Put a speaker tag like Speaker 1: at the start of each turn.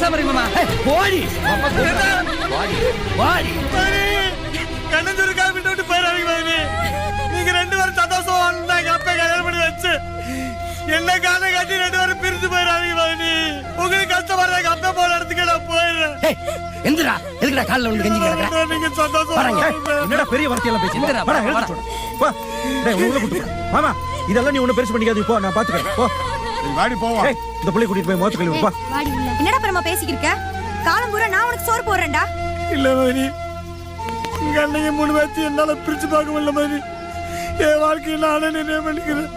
Speaker 1: பேசாம இருக்கு மாமா. போடி போடி.
Speaker 2: கண்ணஞ்சூருக்காக விட்டு போயிடாதீங்க மகனே. நீங்க 2 பேரும் சந்தோஷம் வாழ்ந்தாங்க. அப்பா கல்யாணம் பண்ணி வச்சு என்ன காலை கட்டி 2 பேரும் பிரிஞ்சு போயிடாதீங்க மகனே. உங்களுக்கு கஷ்டப்படுறாங்க. அப்பா போன இடத்துக்கு நான் போயிடுறேன்.
Speaker 1: எந்திரா, எதுக்குடா காலில் வந்து கஞ்சி கிடக்குற?
Speaker 2: நீங்க சந்தோஷம்.
Speaker 3: என்னடா பெரிய வார்த்தையெல்லாம் பேசி
Speaker 1: எந்திரா,
Speaker 3: வாடா, எழுந்து சொல்றேன். வா. டேய், உள்ள கூட்டு போ. மாமா, இதெல்லாம் நீ ஒண்ணும் பெருசு பண்ணிக்காத. போ, நான் பாத்துக்கறேன். போ.
Speaker 2: நீ வாடி போவா.
Speaker 3: ஏய், இந்த புள்ளைய கூட்டிட்டு போய் மோத்து கழுவு. போ.
Speaker 4: என்னடா பெருமா பேசிக்கிருக்க? காலம் பூரா நான் உனக்கு சோறு போடுறேன்டா.
Speaker 2: இல்ல மகனே, உங்க அன்னைக்கு 3 பேர்த்து என்னால பிரிச்சு பார்க்க முடியல மகனே. என் வாழ்க்கையை நானே நினைவு பண்ணிக்கிறேன்.